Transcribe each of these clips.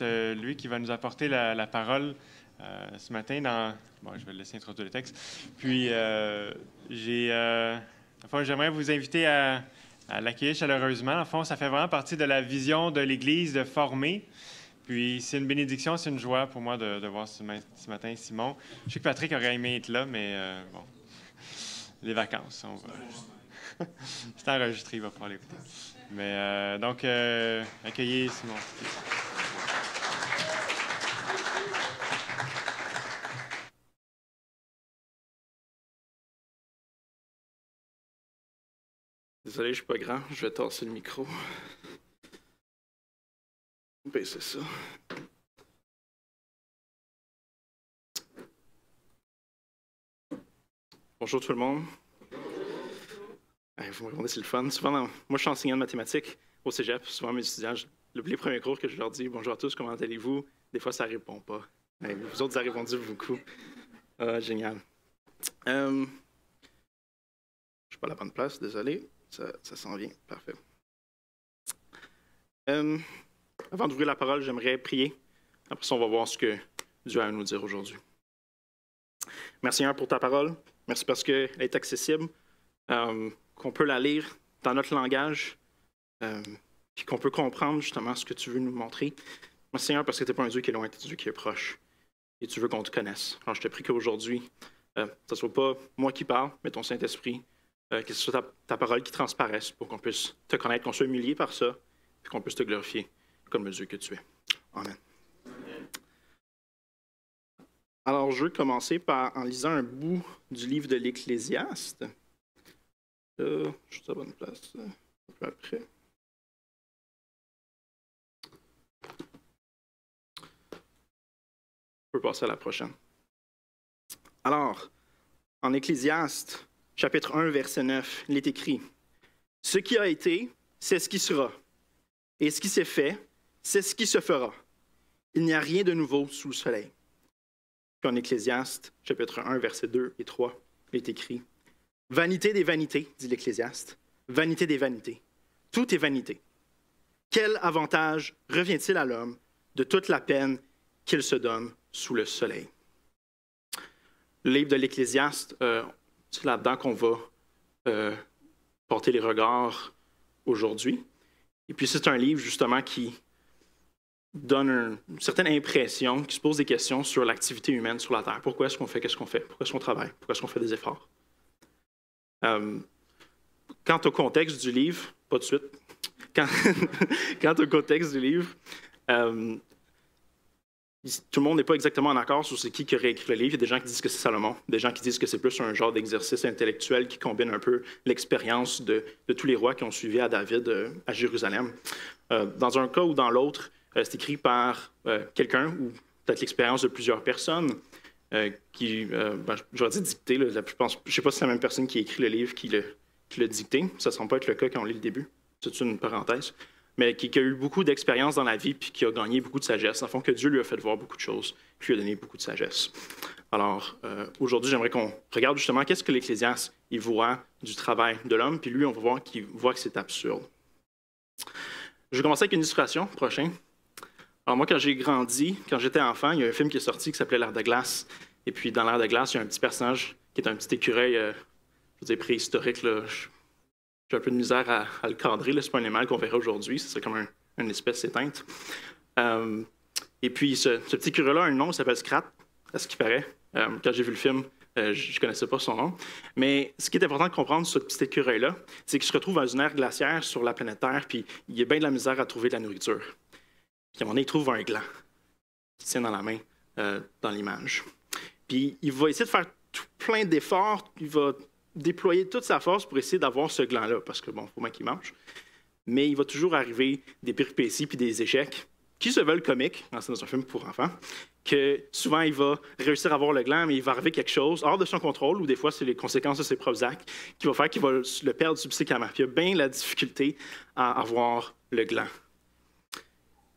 Lui qui va nous apporter la parole ce matin dans... Bon, je vais le laisser introduire le texte. Puis, j'aimerais vous inviter à l'accueillir chaleureusement. En fond, ça fait vraiment partie de la vision de l'Église de former. Puis, c'est une bénédiction, c'est une joie pour moi de voir ce matin Simon. Je sais que Patrick aurait aimé être là, mais bon, les vacances, on va... C'est enregistré, il va pouvoir l'écouter. Mais donc, accueillez Simon. Désolé, je suis pas grand. Je vais tasser le micro. Ben, c'est ça. Bonjour tout le monde. Vous me répondez, c'est le fun. Souvent, moi, je suis enseignant de mathématiques au cégep. Souvent, mes étudiants, les premiers cours que je leur dis « Bonjour à tous, comment allez-vous? » Des fois, ça ne répond pas. Vous autres, ça a répondu beaucoup. Génial. Je ne suis pas à la bonne place, désolé. Ça s'en vient. Parfait. Avant d'ouvrir la parole, j'aimerais prier. Après ça, on va voir ce que Dieu a à nous dire aujourd'hui. Merci Seigneur pour ta parole. Merci parce qu'elle est accessible, qu'on peut la lire dans notre langage, puis qu'on peut comprendre justement ce que tu veux nous montrer. Merci Seigneur parce que tu n'es pas un Dieu qui est loin, tu es un Dieu qui est proche. Et tu veux qu'on te connaisse. Alors je te prie qu'aujourd'hui, ce ne soit pas moi qui parle, mais ton Saint-Esprit, que ce soit ta parole qui transparaisse pour qu'on puisse te connaître, qu'on soit humilié par ça, et qu'on puisse te glorifier comme le Dieu que tu es. Amen. Alors, je veux commencer en lisant un bout du livre de l'Ecclésiaste. Je suis à la bonne place. Un peu après. Je peux passer à la prochaine. Alors, en Ecclésiaste, chapitre 1, verset 9, il est écrit « Ce qui a été, c'est ce qui sera. Et ce qui s'est fait, c'est ce qui se fera. Il n'y a rien de nouveau sous le soleil. » Puis en Ecclésiaste, chapitre 1, versets 2 et 3, il est écrit « Vanité des vanités, dit l'Ecclésiaste, vanité des vanités. Tout est vanité. Quel avantage revient-il à l'homme de toute la peine qu'il se donne sous le soleil? » Le livre de l'Ecclésiaste, c'est là-dedans qu'on va porter les regards aujourd'hui. Et puis c'est un livre justement qui donne une certaine impression, qui se pose des questions sur l'activité humaine sur la Terre. Pourquoi est-ce qu'on fait qu'est-ce qu'on fait? Pourquoi est-ce qu'on travaille? Pourquoi est-ce qu'on fait des efforts? Quant au contexte du livre, pas de suite. Quant au contexte du livre, tout le monde n'est pas exactement en accord sur qui aurait écrit le livre. Il y a des gens qui disent que c'est Salomon, des gens qui disent que c'est plus un genre d'exercice intellectuel qui combine un peu l'expérience de tous les rois qui ont suivi à David à Jérusalem. Dans un cas ou dans l'autre, c'est écrit par quelqu'un ou peut-être l'expérience de plusieurs personnes qui, j'aurais dit dicté. Je ne sais pas si c'est la même personne qui a écrit le livre qui l'a dicté. Ça ne semble pas être le cas quand on lit le début. C'est une parenthèse. Mais qui a eu beaucoup d'expérience dans la vie puis qui a gagné beaucoup de sagesse. En fond, que Dieu lui a fait voir beaucoup de choses, puis lui a donné beaucoup de sagesse. Alors, aujourd'hui, j'aimerais qu'on regarde justement qu'est-ce que l'Ecclésiaste il voit du travail de l'homme, puis lui, on va voir qu'il voit que c'est absurde. Je vais commencer avec une illustration, prochain. Alors moi, quand j'ai grandi, quand j'étais enfant, il y a un film qui est sorti qui s'appelait L'Ère de glace. Et puis, dans L'Ère de glace, il y a un petit personnage qui est un petit écureuil, je veux dire, préhistorique, là. J'ai un peu de misère à le cadrer. Ce n'est pas un animal qu'on verrait aujourd'hui. C'est comme une espèce éteinte. Et puis, ce petit écureuil-là a un nom, il s'appelle Scrat, à ce qui paraît. Quand j'ai vu le film, je ne connaissais pas son nom. Mais ce qui est important de comprendre sur ce petit écureuil-là, c'est qu'il se retrouve dans une ère glaciaire sur la planète Terre, puis il a bien de la misère à trouver de la nourriture. Puis à un moment donné, il trouve un gland qu'il tient dans la main, dans l'image. Puis il va essayer de faire plein d'efforts. Il va déployer toute sa force pour essayer d'avoir ce gland-là, parce que, bon, il faut bien qu'il mange. Mais il va toujours arriver des péripéties puis des échecs qui se veulent comiques, c'est dans un film pour enfants, que souvent il va réussir à avoir le gland, mais il va arriver quelque chose hors de son contrôle, ou des fois c'est les conséquences de ses propres actes, qui va faire qu'il va le perdre subséquemment. Puis il y a bien la difficulté à avoir le gland.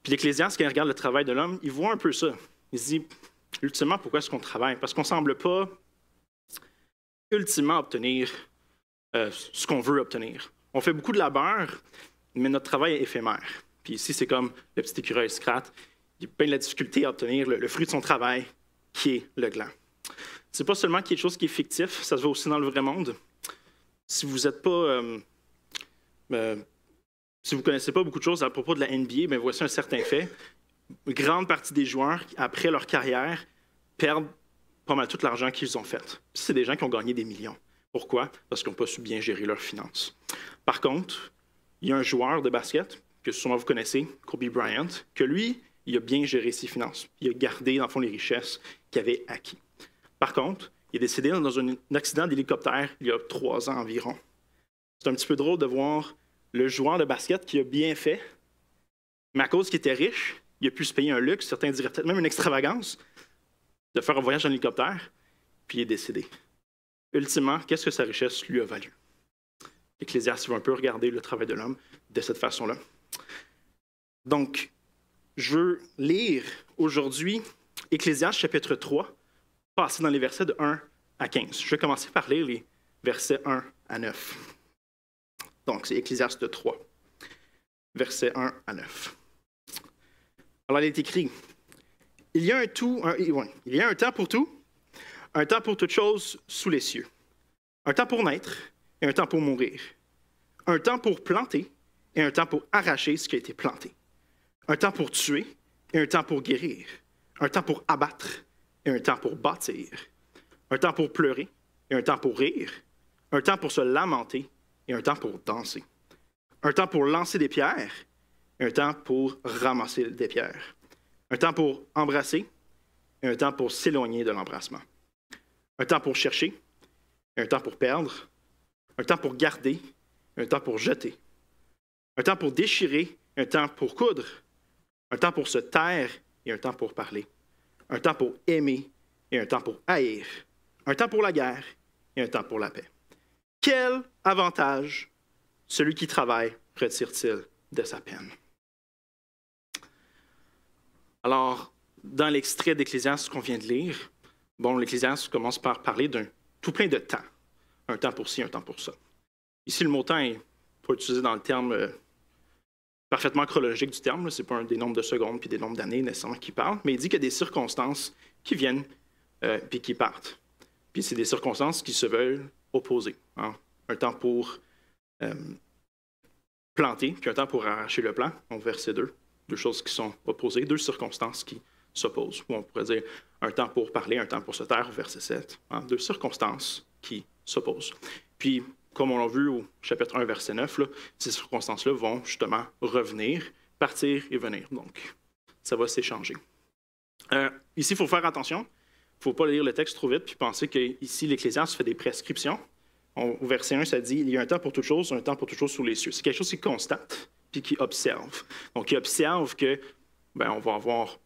Puis l'Ecclésiaste, quand il regarde le travail de l'homme, il voit un peu ça. Il se dit, ultimement, pourquoi est-ce qu'on travaille? Parce qu'on ne semble pas ultimement obtenir ce qu'on veut obtenir. On fait beaucoup de labeur, mais notre travail est éphémère. Puis ici, c'est comme le petit écureuil Scrat. il a bien de la difficulté à obtenir le fruit de son travail, qui est le gland. Ce n'est pas seulement quelque chose qui est fictif, ça se voit aussi dans le vrai monde. Si vous êtes pas... si vous ne connaissez pas beaucoup de choses à propos de la NBA, bien, voici un certain fait. Une grande partie des joueurs, après leur carrière, perdent pas mal tout l'argent qu'ils ont fait. C'est des gens qui ont gagné des millions. Pourquoi? Parce qu'ils n'ont pas su bien gérer leurs finances. Par contre, il y a un joueur de basket, que sûrement vous connaissez, Kobe Bryant, que lui, il a bien géré ses finances. Il a gardé, dans le fond, les richesses qu'il avait acquis. Par contre, il est décédé dans un accident d'hélicoptère il y a 3 ans environ. C'est un petit peu drôle de voir le joueur de basket qui a bien fait, mais à cause qu'il était riche, il a pu se payer un luxe, certains diraient peut-être même une extravagance, de faire un voyage en hélicoptère, puis il est décédé. Ultimement, qu'est-ce que sa richesse lui a valu? Ecclésiaste va un peu regarder le travail de l'homme de cette façon-là. Donc, je veux lire aujourd'hui Ecclésiaste chapitre 3, passer dans les versets de 1 à 15. Je vais commencer par lire les versets 1 à 9. Donc, c'est Ecclésiaste 3, versets 1 à 9. Alors, il est écrit, il y a un temps pour tout, un temps pour toute chose sous les cieux, un temps pour naître et un temps pour mourir, un temps pour planter et un temps pour arracher ce qui a été planté, un temps pour tuer et un temps pour guérir, un temps pour abattre et un temps pour bâtir, un temps pour pleurer et un temps pour rire, un temps pour se lamenter et un temps pour danser, un temps pour lancer des pierres et un temps pour ramasser des pierres, un temps pour embrasser et un temps pour s'éloigner de l'embrassement, un temps pour chercher et un temps pour perdre, un temps pour garder et un temps pour jeter, un temps pour déchirer et un temps pour coudre, un temps pour se taire et un temps pour parler, un temps pour aimer et un temps pour haïr, un temps pour la guerre et un temps pour la paix. Quel avantage celui qui travaille retire-t-il de sa peine? Alors, dans l'extrait d'Ecclésiaste qu'on vient de lire, l'Ecclésiaste commence par parler d'un tout plein de temps. Un temps pour ci, un temps pour ça. Ici, le mot temps n'est pas utilisé dans le terme parfaitement chronologique du terme. Ce n'est pas des nombres de secondes puis des nombres d'années nécessairement qui parlent, mais il dit qu'il y a des circonstances qui viennent puis qui partent. Puis c'est des circonstances qui se veulent opposées. Hein. Un temps pour planter, puis un temps pour arracher le plant, au verset 2. Deux choses qui sont opposées, deux circonstances qui s'opposent. Ou on pourrait dire un temps pour parler, un temps pour se taire, au verset 7. Hein. Deux circonstances qui s'opposent. Puis, comme on l'a vu au chapitre 1, verset 9, là, ces circonstances-là vont justement revenir, partir et venir. Donc, ça va s'échanger. Ici, il faut faire attention. Il ne faut pas lire le texte trop vite puis penser qu'ici, l'Ecclésiaste fait des prescriptions. Au verset 1, ça dit « Il y a un temps pour toute chose, un temps pour toute chose sous les cieux ». C'est quelque chose qui constate puis qui observe. Donc, il observe que on va avoir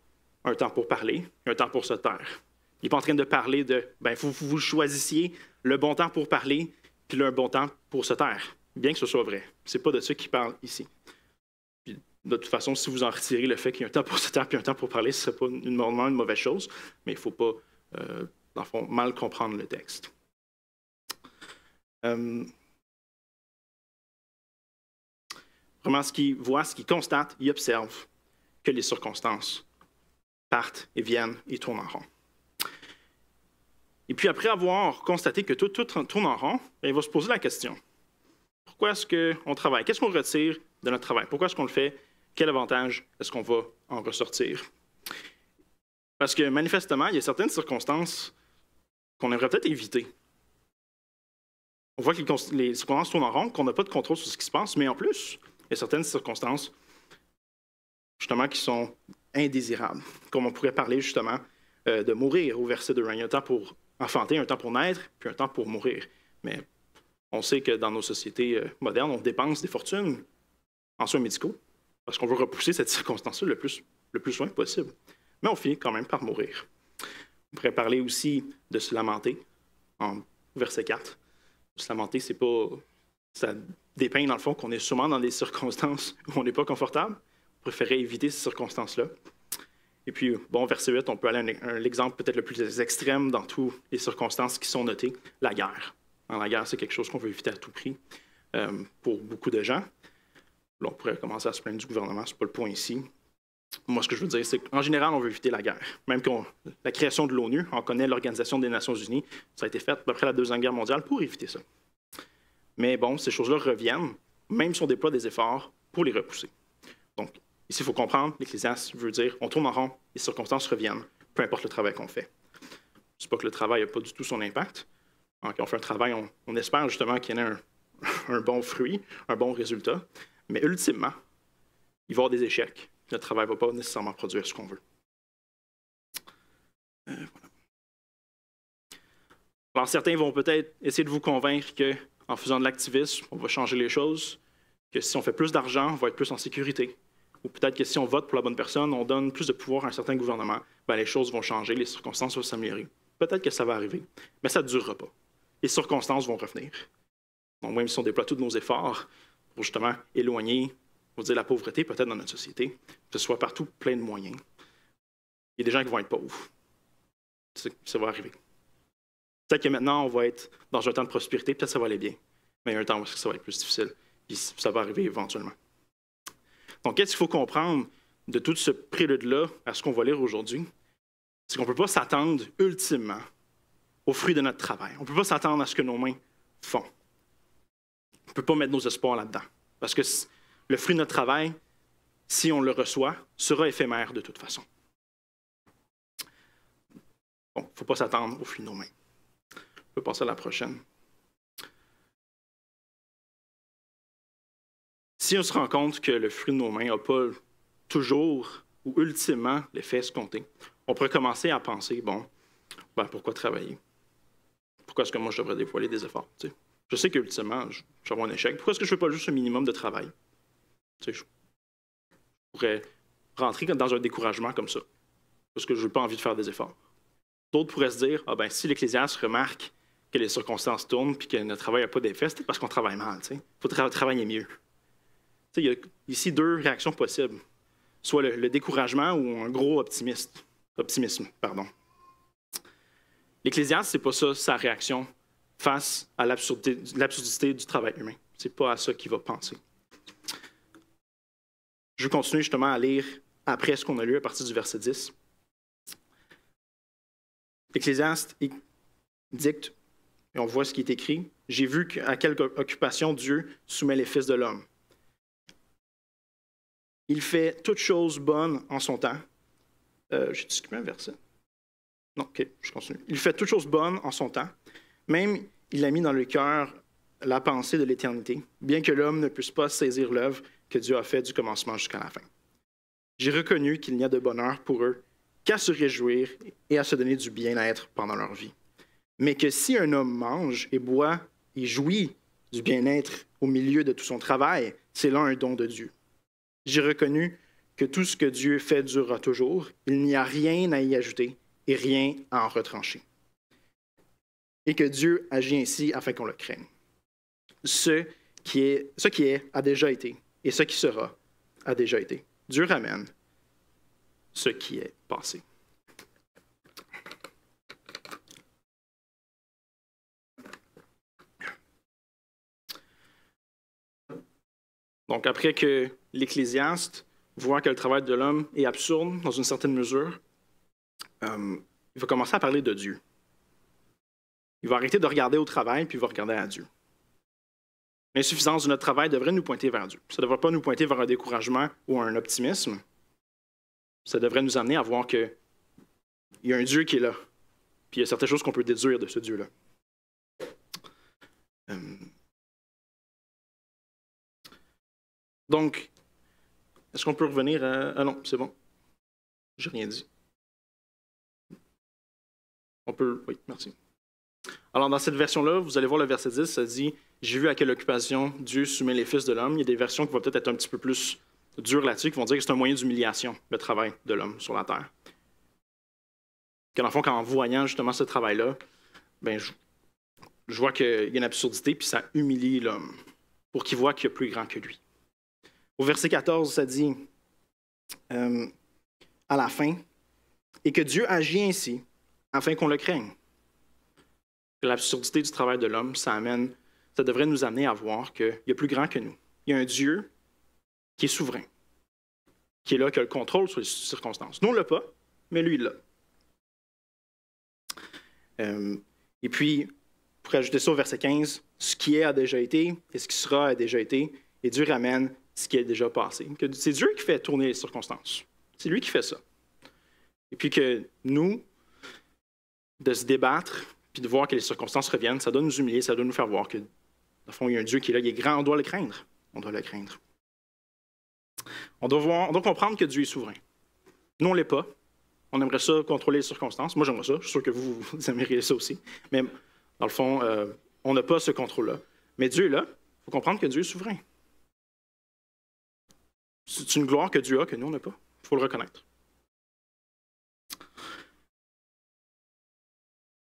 un temps pour parler, un temps pour se taire. Il n'est pas en train de parler de « vous choisissiez le bon temps pour parler puis le bon temps pour se taire », bien que ce soit vrai. Ce n'est pas de ça qu'il parle ici. Puis, de toute façon, si vous en retirez le fait qu'il y a un temps pour se taire puis un temps pour parler, ce ne serait pas normalement une mauvaise chose, mais il ne faut pas, dans le fond, mal comprendre le texte. Vraiment, ce qu'il voit, ce qu'il constate, il observe que les circonstances partent et viennent et tournent en rond. Et puis, après avoir constaté que tout tourne en rond, il va se poser la question. Pourquoi est-ce qu'on travaille? Qu'est-ce qu'on retire de notre travail? Pourquoi est-ce qu'on le fait? Quel avantage est-ce qu'on va en ressortir? Parce que, manifestement, il y a certaines circonstances qu'on aimerait peut-être éviter. On voit que les circonstances tournent en rond, qu'on n'a pas de contrôle sur ce qui se passe, mais en plus, il y a certaines circonstances, justement, qui sont indésirables. Comme on pourrait parler, justement, de mourir au verset 2. Il y a un temps pour enfanter, un temps pour naître, puis un temps pour mourir. Mais on sait que dans nos sociétés modernes, on dépense des fortunes en soins médicaux parce qu'on veut repousser cette circonstance-là le plus loin possible. Mais on finit quand même par mourir. On pourrait parler aussi de se lamenter en verset 4. Se lamenter, c'est pas... Ça dépeint, dans le fond, qu'on est sûrement dans des circonstances où on n'est pas confortable. On préférait éviter ces circonstances-là. Et puis, verset 8, on peut aller à l'exemple peut-être le plus extrême dans toutes les circonstances qui sont notées, la guerre. La guerre, c'est quelque chose qu'on veut éviter à tout prix pour beaucoup de gens. Là, on pourrait commencer à se plaindre du gouvernement, ce n'est pas le point ici. Moi, ce que je veux dire, c'est qu'en général, on veut éviter la guerre. Même la création de l'ONU, on connaît l'Organisation des Nations Unies, ça a été fait après la Deuxième Guerre mondiale pour éviter ça. Mais bon, ces choses-là reviennent, même si on déploie des efforts pour les repousser. Donc, ici, il faut comprendre, l'Ecclésiaste veut dire, on tourne en rond, les circonstances reviennent, peu importe le travail qu'on fait. C'est pas que le travail n'a pas du tout son impact. Quand on fait un travail, on espère justement qu'il y en ait un bon fruit, un bon résultat. Mais ultimement, il va y avoir des échecs. Notre travail ne va pas nécessairement produire ce qu'on veut. Voilà. Alors, certains vont peut-être essayer de vous convaincre qu'en faisant de l'activisme, on va changer les choses, que si on fait plus d'argent, on va être plus en sécurité. Ou peut-être que si on vote pour la bonne personne, on donne plus de pouvoir à un certain gouvernement, ben les choses vont changer, les circonstances vont s'améliorer. Peut-être que ça va arriver, mais ça ne durera pas. Les circonstances vont revenir. Donc, même si on déploie tous nos efforts pour justement éloigner, on va dire, la pauvreté peut-être dans notre société, que ce soit partout plein de moyens, il y a des gens qui vont être pauvres. Ça va arriver. Peut-être que maintenant, on va être dans un temps de prospérité, peut-être que ça va aller bien, mais il y a un temps où ça va être plus difficile, puis ça va arriver éventuellement. Donc, qu'est-ce qu'il faut comprendre de tout ce prélude-là à ce qu'on va lire aujourd'hui? C'est qu'on ne peut pas s'attendre ultimement au fruit de notre travail. On ne peut pas s'attendre à ce que nos mains font. On ne peut pas mettre nos espoirs là-dedans. Parce que le fruit de notre travail, si on le reçoit, sera éphémère de toute façon. Bon, il ne faut pas s'attendre au fruit de nos mains. On peut passer à la prochaine. Si on se rend compte que le fruit de nos mains n'a pas toujours ou ultimement l'effet escompté, on pourrait commencer à penser, bon, ben, pourquoi travailler? Pourquoi est-ce que moi je devrais déployer des efforts? T'sais? Je sais qu'ultimement, je vais avoir un échec. Pourquoi est-ce que je ne fais pas juste un minimum de travail? T'sais, je pourrais rentrer dans un découragement comme ça, parce que je n'ai pas envie de faire des efforts. D'autres pourraient se dire, ah ben, si l'Ecclésiaste remarque que les circonstances tournent et que notre travail n'a pas d'effet, c'est parce qu'on travaille mal. Il faut travailler mieux. Il y a ici deux réactions possibles. Soit le découragement ou un gros optimisme. L'Ecclésiaste, ce n'est pas ça sa réaction face à l'absurdité du travail humain. Ce n'est pas à ça qu'il va penser. Je vais continuer justement à lire après ce qu'on a lu à partir du verset 10. L'Ecclésiaste dicte, et on voit ce qui est écrit, « J'ai vu à quelle occupation Dieu soumet les fils de l'homme. Il fait toutes choses bonnes en son temps. » J'ai skippé un verset. Non, OK, je continue. « Il fait toutes choses bonnes en son temps. Même, il a mis dans le cœur la pensée de l'éternité, bien que l'homme ne puisse pas saisir l'œuvre que Dieu a faite du commencement jusqu'à la fin. J'ai reconnu qu'il n'y a de bonheur pour eux qu'à se réjouir et à se donner du bien-être pendant leur vie. Mais que si un homme mange et boit et jouit du bien-être au milieu de tout son travail, c'est là un don de Dieu. J'ai reconnu que tout ce que Dieu fait durera toujours. Il n'y a rien à y ajouter et rien à en retrancher. Et que Dieu agit ainsi afin qu'on le craigne. Ce qui est a déjà été, et ce qui sera a déjà été. Dieu ramène ce qui est passé. Donc, après que l'Ecclésiaste voit que le travail de l'homme est absurde dans une certaine mesure, il va commencer à parler de Dieu. Il va arrêter de regarder au travail, puis il va regarder à Dieu. L'insuffisance de notre travail devrait nous pointer vers Dieu. Ça ne devrait pas nous pointer vers un découragement ou un optimisme. Ça devrait nous amener à voir qu'il y a un Dieu qui est là, puis il y a certaines choses qu'on peut déduire de ce Dieu-là. Donc, est-ce qu'on peut revenir à... Ah non, c'est bon. J'ai rien dit. On peut... Oui, merci. Alors, dans cette version-là, vous allez voir le verset 10, ça dit « J'ai vu à quelle occupation Dieu soumet les fils de l'homme ». Il y a des versions qui vont peut-être être un petit peu plus dures là-dessus, qui vont dire que c'est un moyen d'humiliation, le travail de l'homme sur la terre. Que dans le fond, en voyant justement ce travail-là, ben, je vois qu'il y a une absurdité, puis ça humilie l'homme, pour qu'il voit qu'il y a plus grand que lui. Au verset 14, ça dit, à la fin, « Et que Dieu agit ainsi, afin qu'on le craigne. » L'absurdité du travail de l'homme, ça devrait nous amener à voir qu'il y a plus grand que nous. Il y a un Dieu qui est souverain. qui est là, qui a le contrôle sur les circonstances. Nous, on ne l'a pas, mais lui, il l'a. Et puis, pour ajouter ça au verset 15, ce qui est a déjà été, et ce qui sera a déjà été, et Dieu ramène ce qui est déjà passé. C'est Dieu qui fait tourner les circonstances. C'est lui qui fait ça. Et puis que nous, de se débattre, puis de voir que les circonstances reviennent, ça doit nous humilier, ça doit nous faire voir que, au fond, il y a un Dieu qui est là, il est grand, on doit le craindre. On doit le craindre. On doit comprendre que Dieu est souverain. Nous, on ne l'est pas. On aimerait ça contrôler les circonstances. Moi, j'aimerais ça. Je suis sûr que vous aimeriez ça aussi. Mais dans le fond, on n'a pas ce contrôle-là. Mais Dieu est là. Il faut comprendre que Dieu est souverain. C'est une gloire que Dieu a, que nous, on n'a pas. Il faut le reconnaître.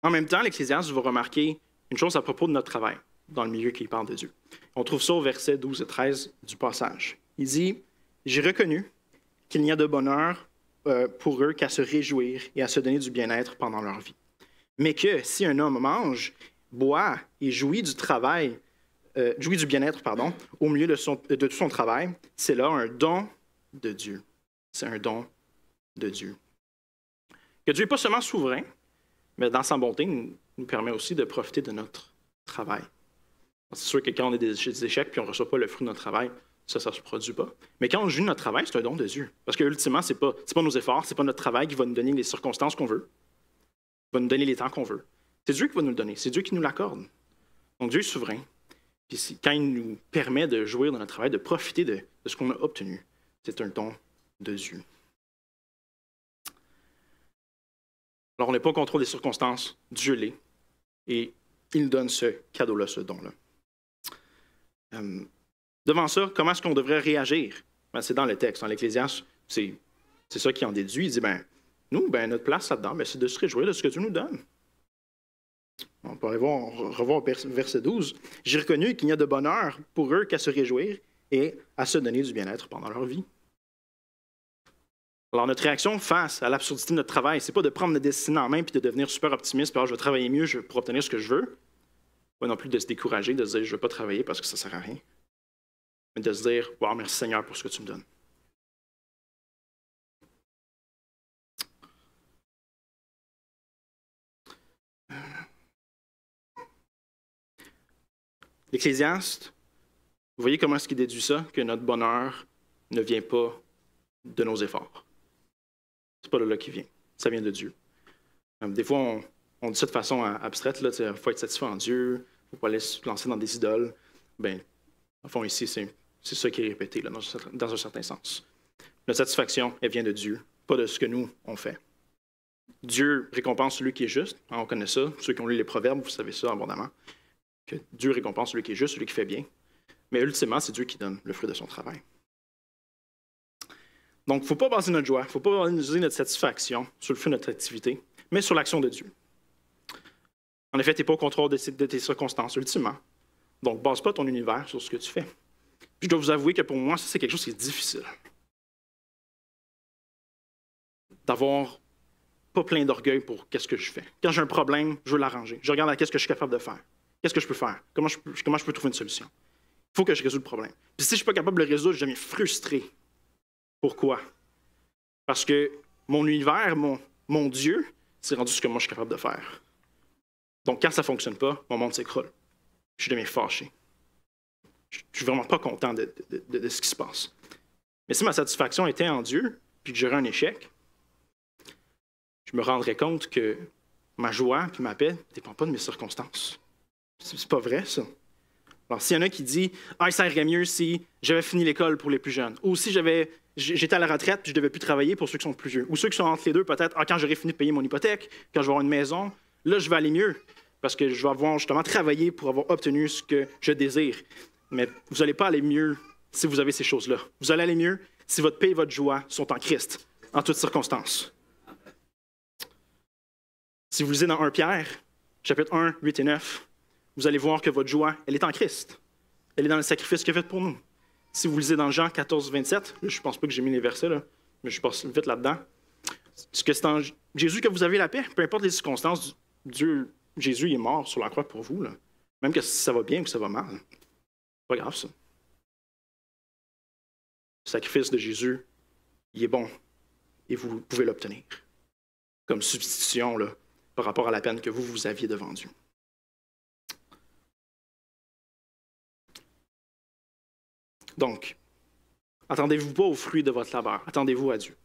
En même temps, l'Ecclésiaste va remarquer une chose à propos de notre travail, dans le milieu qui parle de Dieu. On trouve ça au verset 12 et 13 du passage. Il dit « J'ai reconnu qu'il n'y a de bonheur pour eux qu'à se réjouir et à se donner du bien-être pendant leur vie. Mais que si un homme mange, boit et jouit du travail, jouit du bien-être, au milieu de tout son travail, c'est là un don de Dieu. » C'est un don de Dieu. Que Dieu n'est pas seulement souverain, mais dans sa bonté, nous permet aussi de profiter de notre travail. C'est sûr que quand on est des échecs puis on ne reçoit pas le fruit de notre travail, ça ne se produit pas. Mais quand on joue notre travail, c'est un don de Dieu. Parce que ultimement, ce n'est pas nos efforts, ce n'est pas notre travail qui va nous donner les circonstances qu'on veut, qui va nous donner les temps qu'on veut. C'est Dieu qui va nous le donner, c'est Dieu qui nous l'accorde. Donc Dieu est souverain. Puis quand il nous permet de jouir dans notre travail, de profiter de ce qu'on a obtenu, c'est un don de Dieu. Alors, on n'est pas au contrôle des circonstances, Dieu l'est, et il nous donne ce cadeau-là, ce don-là. Devant ça, comment est-ce qu'on devrait réagir? Ben, c'est dans le texte, dans l'Ecclésiaste, c'est ça qui en déduit. Il dit, nous, notre place là-dedans, c'est de se réjouir de ce que Dieu nous donne. On peut revoir verset 12. « J'ai reconnu qu'il n'y a de bonheur pour eux qu'à se réjouir et à se donner du bien-être pendant leur vie. » Alors, notre réaction face à l'absurdité de notre travail, ce n'est pas de prendre notre destinée en main et de devenir super optimiste, puis je vais travailler mieux pour obtenir ce que je veux. Pas non plus de se décourager, de se dire je ne veux pas travailler parce que ça ne sert à rien. Mais de se dire wow, merci Seigneur pour ce que tu me donnes. L'Ecclésiaste, vous voyez comment est-ce qu'il déduit ça, que notre bonheur ne vient pas de nos efforts. C'est pas de là qu'il vient. Ça vient de Dieu. Des fois, on dit ça de façon abstraite. Il faut être satisfait en Dieu. Il ne faut pas aller se lancer dans des idoles. Au fond, ici, c'est ça qui est répété là, dans un certain sens. Notre satisfaction, elle vient de Dieu, pas de ce que nous, on fait. Dieu récompense celui qui est juste. On connaît ça. Ceux qui ont lu les Proverbes, vous savez ça abondamment. Que Dieu récompense celui qui est juste, celui qui fait bien. Mais ultimement, c'est Dieu qui donne le fruit de son travail. Donc, il ne faut pas baser notre joie, il ne faut pas baser notre satisfaction sur le fruit de notre activité, mais sur l'action de Dieu. En effet, tu n'es pas au contrôle de tes circonstances, ultimement. Donc, ne base pas ton univers sur ce que tu fais. Puis, je dois vous avouer que pour moi, ça, c'est quelque chose qui est difficile. D'avoir pas plein d'orgueil pour qu'est-ce que je fais. Quand j'ai un problème, je veux l'arranger. Je regarde à qu'est-ce que je suis capable de faire. Qu'est-ce que je peux faire? Comment je peux trouver une solution? Il faut que je résolve le problème. Puis si je ne suis pas capable de le résoudre, je deviens frustré. Pourquoi? Parce que mon univers, mon Dieu, c'est rendu ce que moi je suis capable de faire. Donc quand ça ne fonctionne pas, mon monde s'écroule. Je deviens fâché. Je ne suis vraiment pas content de ce qui se passe. Mais si ma satisfaction était en Dieu, puis que j'aurais un échec, je me rendrais compte que ma joie et ma paix ne dépendent pas de mes circonstances. C'est pas vrai, ça. Alors, s'il y en a qui disent « Ah, ça irait mieux si j'avais fini l'école pour les plus jeunes. » Ou si j'étais à la retraite puis je ne devais plus travailler pour ceux qui sont plus vieux. Ou ceux qui sont entre les deux, peut-être « Ah, quand j'aurai fini de payer mon hypothèque, quand je vais avoir une maison, là, je vais aller mieux. Parce que je vais avoir justement travaillé pour avoir obtenu ce que je désire. » Mais vous n'allez pas aller mieux si vous avez ces choses-là. Vous allez aller mieux si votre paix et votre joie sont en Christ, en toutes circonstances. Si vous lisez dans 1 Pierre, chapitre 1, 8 et 9, vous allez voir que votre joie, elle est en Christ. Elle est dans le sacrifice qu'il a fait pour nous. Si vous lisez dans Jean 14, 27, là, je ne pense pas que j'ai mis les versets, là, mais je passe vite là-dedans. C'est que c'est en Jésus que vous avez la paix. Peu importe les circonstances, Jésus il est mort sur la croix pour vous. Là. Même que si ça va bien ou que ça va mal. C'est pas grave, ça. Le sacrifice de Jésus il est bon et vous pouvez l'obtenir comme substitution là, par rapport à la peine que vous aviez devant Dieu. Donc, attendez-vous pas aux fruits de votre labeur, attendez-vous à Dieu.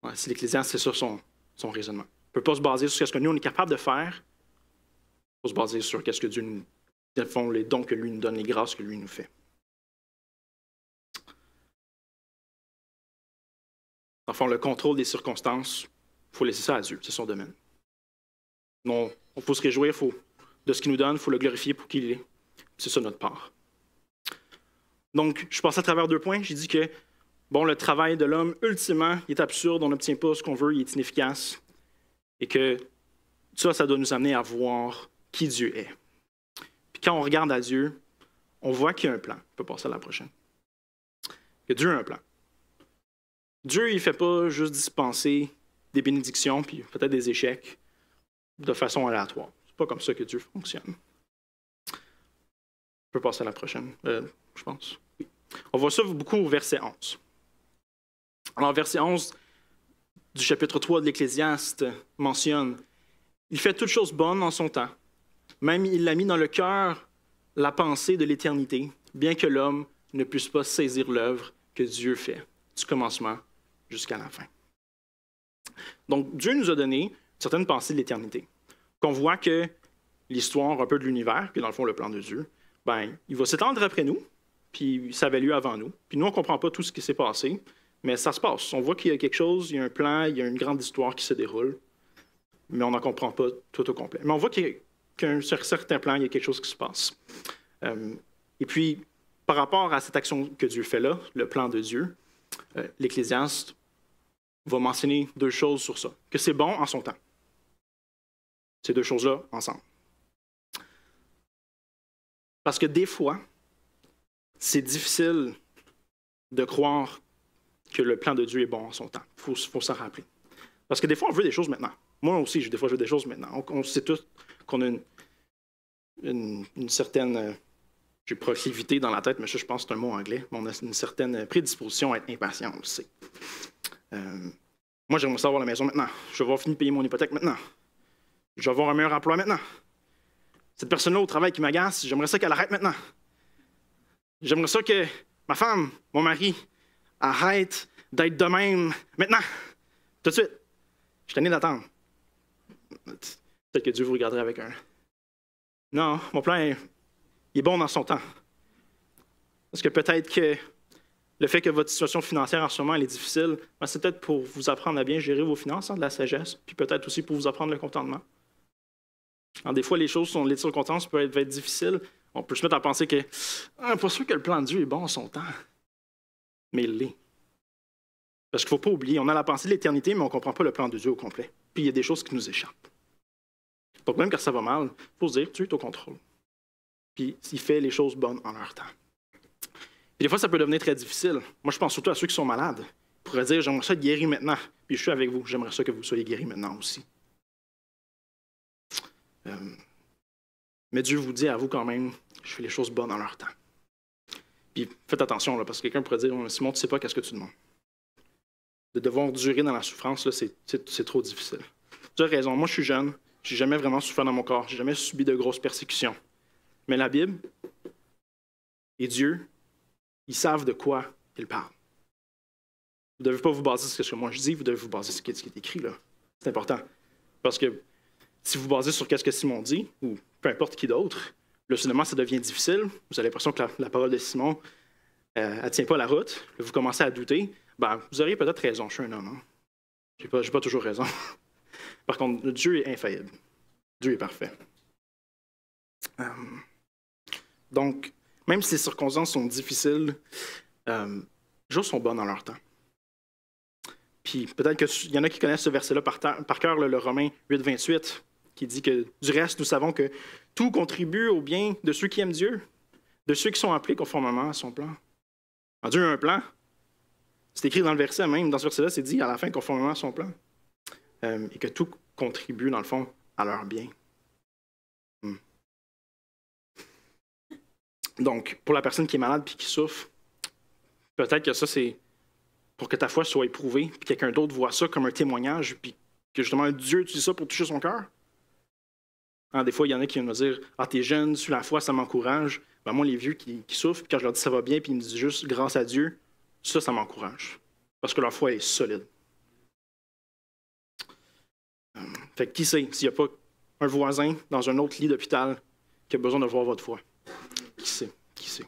Ouais, c'est l'Ecclésiaste, c'est sur son raisonnement. On ne peut pas se baser sur ce que nous, on est capable de faire. Il faut se baser sur ce que Dieu nous font, les dons que lui nous donne, les grâces que lui nous fait. Dans le fond, le contrôle des circonstances, il faut laisser ça à Dieu, c'est son domaine. Non, il faut se réjouir de ce qu'il nous donne, il faut le glorifier pour qui il est. C'est ça notre part. Donc, je passe à travers 2 points. J'ai dit que bon, le travail de l'homme, ultimement, il est absurde, on n'obtient pas ce qu'on veut, il est inefficace. Et que ça doit nous amener à voir qui Dieu est. Puis quand on regarde à Dieu, on voit qu'il y a un plan. On peut passer à la prochaine. Que Dieu a un plan. Dieu, il ne fait pas juste dispenser des bénédictions, puis peut-être des échecs, de façon aléatoire. C'est pas comme ça que Dieu fonctionne. On peut passer à la prochaine, je pense. Oui. On voit ça beaucoup au verset 11. Alors, verset 11 du chapitre 3 de l'Ecclésiaste mentionne « Il fait toutes choses bonnes en son temps. Même il a mis dans le cœur la pensée de l'éternité, bien que l'homme ne puisse pas saisir l'œuvre que Dieu fait, du commencement jusqu'à la fin. » Donc, Dieu nous a donné une certaine pensée de l'éternité. Qu'on voit que l'histoire un peu de l'univers, puis dans le fond le plan de Dieu, ben, il va s'étendre après nous, puis ça avait lieu avant nous. Puis nous, on ne comprend pas tout ce qui s'est passé, mais ça se passe. On voit qu'il y a quelque chose, il y a un plan, il y a une grande histoire qui se déroule, mais on n'en comprend pas tout au complet. Mais on voit qu'il y a un certain plan, il y a quelque chose qui se passe. Et puis, par rapport à cette action que Dieu fait là, le plan de Dieu, l'Ecclésiaste va mentionner 2 choses sur ça. Que c'est bon en son temps. Ces 2 choses-là ensemble. Parce que des fois, c'est difficile de croire que le plan de Dieu est bon en son temps. Il faut s'en rappeler. Parce que des fois, on veut des choses maintenant. Moi aussi, des fois, je veux des choses maintenant. On sait tous qu'on a une certaine proclivité dans la tête, mais ça, je pense que c'est un mot anglais. Mais on a une certaine prédisposition à être impatient, on le sait. Moi, j'aimerais savoir la maison maintenant. Je vais avoir fini de payer mon hypothèque maintenant. Je vais avoir un meilleur emploi maintenant. Cette personne-là au travail qui m'agace, j'aimerais ça qu'elle arrête maintenant. J'aimerais ça que ma femme, mon mari, arrête d'être de même maintenant. Tout de suite. Je suis tanné d'attendre. Peut-être que Dieu vous regarderait avec un... Non, mon plan, il est bon dans son temps. Parce que peut-être que le fait que votre situation financière en ce moment elle est difficile, ben c'est peut-être pour vous apprendre à bien gérer vos finances, de la sagesse, puis peut-être aussi pour vous apprendre le contentement. Alors, des fois, les circonstances peuvent être difficiles. On peut se mettre à penser que pas sûr que le plan de Dieu est bon en son temps. Mais il l'est. Parce qu'il ne faut pas oublier, on a la pensée de l'éternité, mais on ne comprend pas le plan de Dieu au complet. Puis il y a des choses qui nous échappent. Donc même quand ça va mal, il faut se dire, Dieu est au contrôle. Puis il fait les choses bonnes en leur temps. Puis des fois, ça peut devenir très difficile. Moi, je pense surtout à ceux qui sont malades. Ils pourraient dire, j'aimerais ça être guéri maintenant. Puis je suis avec vous, j'aimerais ça que vous soyez guéris maintenant aussi. Mais Dieu vous dit à vous quand même, je fais les choses bonnes en leur temps. Puis faites attention, là, parce que quelqu'un pourrait dire, Simon, tu ne sais pas qu'est-ce que tu demandes. De devoir durer dans la souffrance, là, c'est trop difficile. Tu as raison, moi je suis jeune, je n'ai jamais vraiment souffert dans mon corps, je n'ai jamais subi de grosses persécutions. Mais la Bible et Dieu, ils savent de quoi ils parlent. Vous ne devez pas vous baser sur ce que moi je dis, vous devez vous baser sur ce qui est écrit là. C'est important. Parce que si vous basez sur ce que Simon dit, ou peu importe qui d'autre, là, soudainement, ça devient difficile. Vous avez l'impression que la parole de Simon, elle ne tient pas la route. Là, vous commencez à douter. Ben, vous auriez peut-être raison, je suis un homme. Hein? Je n'ai pas toujours raison. Par contre, Dieu est infaillible. Dieu est parfait. Donc, même si les circonstances sont difficiles, les choses sont bonnes dans leur temps. Puis peut-être qu'il y en a qui connaissent ce verset-là par cœur, le Romains 8, 28, qui dit que du reste, nous savons que tout contribue au bien de ceux qui aiment Dieu, de ceux qui sont appelés conformément à son plan. Alors, Dieu a un plan. C'est écrit dans le verset même. Dans ce verset-là, c'est dit à la fin conformément à son plan. Et que tout contribue, dans le fond, à leur bien. Donc, pour la personne qui est malade et qui souffre, peut-être que ça, c'est pour que ta foi soit éprouvée, puis quelqu'un d'autre voit ça comme un témoignage, puis que justement Dieu utilise ça pour toucher son cœur? Hein, des fois, il y en a qui viennent me dire « Ah, t'es jeune, sur la foi, ça m'encourage. » Ben, moi, les vieux qui souffrent, puis quand je leur dis « ça va bien », puis ils me disent juste « grâce à Dieu », ça m'encourage. Parce que leur foi est solide. Fait que qui sait, s'il n'y a pas un voisin dans un autre lit d'hôpital qui a besoin de voir votre foi? Qui sait? Qui sait?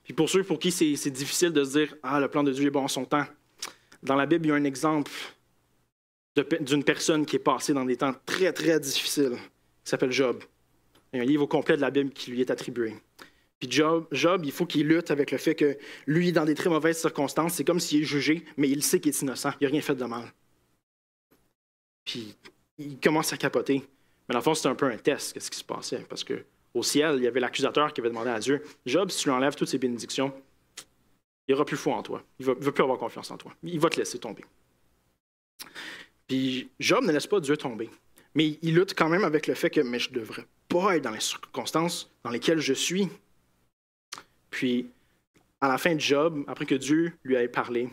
Puis pour ceux pour qui c'est difficile de se dire « Ah, le plan de Dieu est bon en son temps », dans la Bible, il y a un exemple d'une personne qui est passée dans des temps très, très difficiles, qui s'appelle Job. Il y a un livre au complet de la Bible qui lui est attribué. Puis Job, il faut qu'il lutte avec le fait que lui, dans des très mauvaises circonstances, c'est comme s'il est jugé, mais il sait qu'il est innocent. Il n'a rien fait de mal. Puis il commence à capoter. Mais dans le fond, c'était un peu un test, qu'est-ce qui se passait. Parce qu'au ciel, il y avait l'accusateur qui avait demandé à Dieu, « Job, si tu lui enlèves toutes ses bénédictions, il n'aura plus foi en toi. Il ne va plus avoir confiance en toi. Il va te laisser tomber. » Puis Job ne laisse pas Dieu tomber. Mais il lutte quand même avec le fait que « mais je ne devrais pas être dans les circonstances dans lesquelles je suis. » Puis, à la fin de Job, après que Dieu lui ait parlé,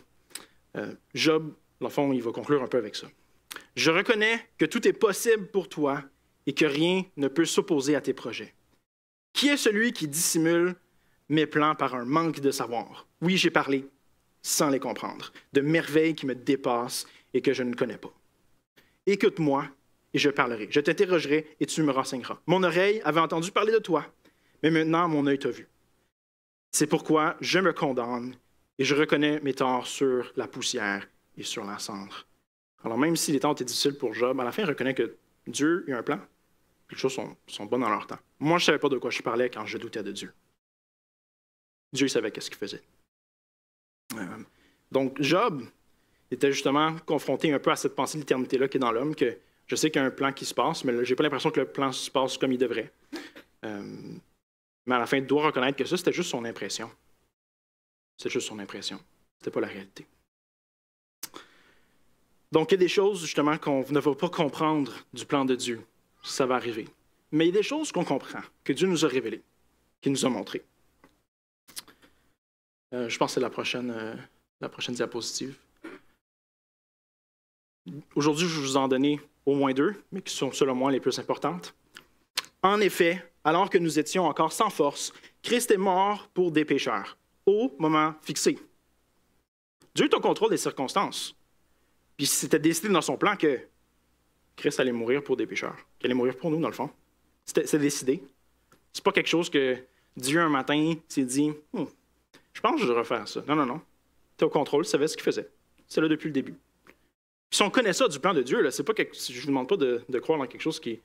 Job, dans le fond, il va conclure un peu avec ça. « Je reconnais que tout est possible pour toi et que rien ne peut s'opposer à tes projets. Qui est celui qui dissimule mes plans par un manque de savoir? Oui, j'ai parlé, sans les comprendre, de merveilles qui me dépassent et que je ne connais pas. Écoute-moi et je parlerai. Je t'interrogerai et tu me renseigneras. Mon oreille avait entendu parler de toi, mais maintenant mon œil t'a vu. C'est pourquoi je me condamne et je reconnais mes torts sur la poussière et sur la cendre. » Alors même si les temps étaient difficiles pour Job, à la fin, il reconnaît que Dieu a un plan. Les choses sont bonnes dans leur temps. Moi, je ne savais pas de quoi je parlais quand je doutais de Dieu. Dieu savait qu'est-ce qu'il faisait. Donc, Job était justement confronté un peu à cette pensée de l'éternité-là qui est dans l'homme, que je sais qu'il y a un plan qui se passe, mais je n'ai pas l'impression que le plan se passe comme il devrait. Mais à la fin, il doit reconnaître que ça, c'était juste son impression. C'était juste son impression. Ce n'était pas la réalité. Donc, il y a des choses, justement, qu'on ne va pas comprendre du plan de Dieu. Ça va arriver. Mais il y a des choses qu'on comprend, que Dieu nous a révélées, qu'il nous a montrées. Je pense que c'est la prochaine diapositive. Aujourd'hui, je vous en donner au moins 2, mais qui sont selon moi les plus importantes. En effet, alors que nous étions encore sans force, Christ est mort pour des pécheurs, au moment fixé. Dieu est au contrôle des circonstances. Puis c'était décidé dans son plan que Christ allait mourir pour des pécheurs, qu'il allait mourir pour nous, dans le fond. C'est décidé. C'est pas quelque chose que Dieu, un matin, s'est dit « je pense que je devrais faire ça. » Non, non, non. Tu es au contrôle, tu savais ce qu'il faisait. C'est là depuis le début. Puis si on connaît ça du plan de Dieu, là, c'est pas je ne vous demande pas de croire dans quelque chose qui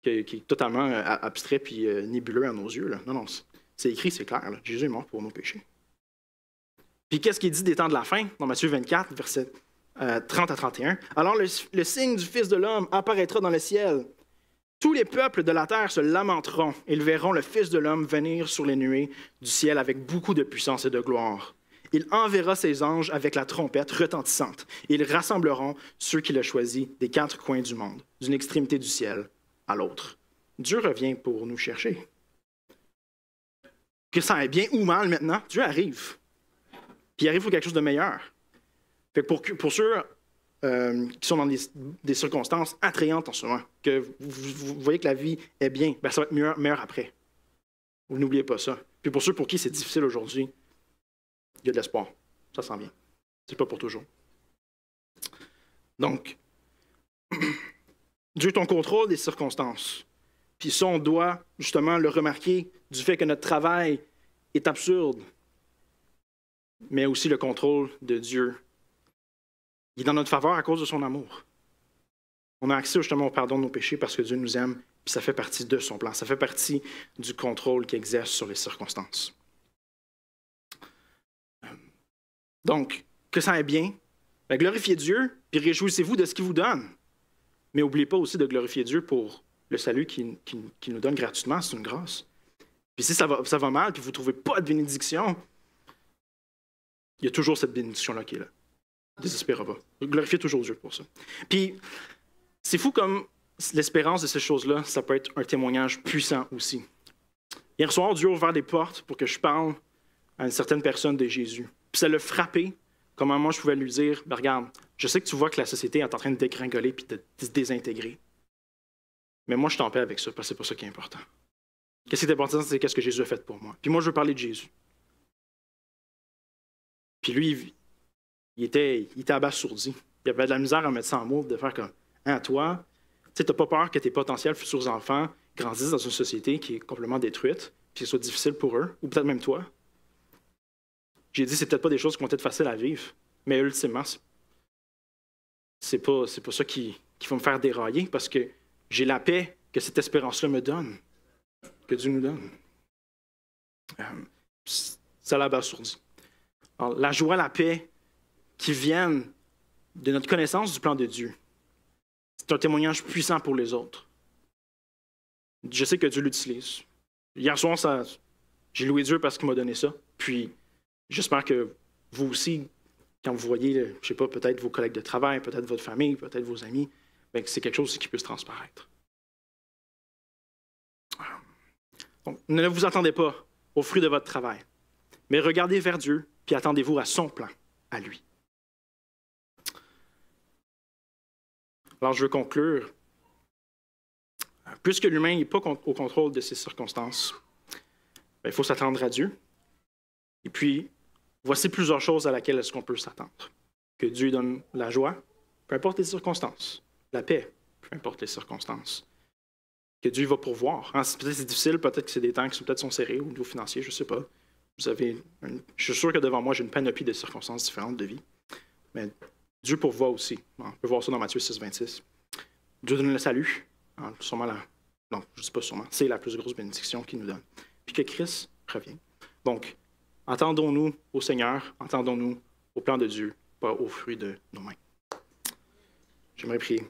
est totalement abstrait puis nébuleux à nos yeux. Là. Non, non, c'est écrit, c'est clair. Là. Jésus est mort pour nos péchés. Puis qu'est-ce qui est dit des temps de la fin, dans Matthieu 24, versets 30 à 31? « Alors le signe du Fils de l'homme apparaîtra dans le ciel. Tous les peuples de la terre se lamenteront. Ils verront le Fils de l'homme venir sur les nuées du ciel avec beaucoup de puissance et de gloire. Il enverra ses anges avec la trompette retentissante. Ils rassembleront ceux qu'il a choisis des 4 coins du monde, d'une extrémité du ciel à l'autre. » Dieu revient pour nous chercher. Que ça aille bien ou mal maintenant, Dieu arrive. Puis il arrive pour quelque chose de meilleur. Fait que pour ceux qui sont dans des circonstances attrayantes en ce moment, que vous voyez que la vie est bien, ben ça va être meilleur après. Vous n'oubliez pas ça. Puis pour ceux pour qui c'est difficile aujourd'hui, il y a de l'espoir. Ça s'en vient. C'est pas pour toujours. Donc, Dieu est en contrôle des circonstances. Puis ça, on doit justement le remarquer du fait que notre travail est absurde, mais aussi le contrôle de Dieu. Il est dans notre faveur à cause de son amour. On a accès justement au pardon de nos péchés parce que Dieu nous aime, puis ça fait partie de son plan. Ça fait partie du contrôle qu'il exerce sur les circonstances. Donc, que ça aille bien, ben, glorifiez Dieu, puis réjouissez-vous de ce qu'il vous donne. Mais n'oubliez pas aussi de glorifier Dieu pour le salut qu'il nous donne gratuitement, c'est une grâce. Puis si ça va mal, puis vous ne trouvez pas de bénédiction, il y a toujours cette bénédiction-là qui est là. Désespérez pas. Glorifiez toujours Dieu pour ça. Puis, c'est fou comme l'espérance de ces choses-là, ça peut être un témoignage puissant aussi. Hier soir, Dieu a ouvert des portes pour que je parle à une certaine personne de Jésus. Puis ça l'a frappé, comment moi je pouvais lui dire, ben, regarde, je sais que tu vois que la société est en train de dégringoler puis de se désintégrer. Mais moi, je suis en paix avec ça, parce que c'est pas ça qui est important. Qu'est-ce qui est important, c'est qu'est-ce que Jésus a fait pour moi. Puis moi, je veux parler de Jésus. Puis lui, il était abasourdi. Il avait de la misère à mettre ça en mots, de faire comme, hein, toi, tu n'as pas peur que tes potentiels futurs enfants grandissent dans une société qui est complètement détruite, puis que ce soit difficile pour eux, ou peut-être même toi. J'ai dit, c'est peut-être pas des choses qui vont être faciles à vivre, mais ultimement, c'est pas ça qui va me faire dérailler, parce que j'ai la paix que cette espérance-là me donne, que Dieu nous donne. Ça l'abasourdit. Alors, la joie, la paix qui viennent de notre connaissance du plan de Dieu, c'est un témoignage puissant pour les autres. Je sais que Dieu l'utilise. Hier soir, j'ai loué Dieu parce qu'il m'a donné ça. Puis, j'espère que vous aussi, quand vous voyez, je ne sais pas, peut-être vos collègues de travail, peut-être votre famille, peut-être vos amis, bien, c'est quelque chose qui puisse transparaître. Donc, ne vous attendez pas au fruit de votre travail, mais regardez vers Dieu, puis attendez-vous à son plan, à lui. Alors, je veux conclure. Puisque l'humain n'est pas au contrôle de ses circonstances, bien, il faut s'attendre à Dieu. Et puis, voici plusieurs choses à laquelle est-ce qu'on peut s'attendre. Que Dieu donne la joie, peu importe les circonstances. La paix, peu importe les circonstances. Que Dieu va pourvoir. Hein, peut-être que c'est difficile, peut-être que c'est des temps qui sont peut-être serrés au niveau financier, je ne sais pas. Je suis sûr que devant moi, j'ai une panoplie de circonstances différentes de vie. Mais Dieu pourvoit aussi. On peut voir ça dans Matthieu 6, 26. Dieu donne le salut. Hein, sûrement non, je ne dis pas sûrement. C'est la plus grosse bénédiction qu'il nous donne. Puis que Christ revient. Donc, attendons-nous au Seigneur, attendons-nous au plan de Dieu, pas au fruit de nos mains. J'aimerais prier.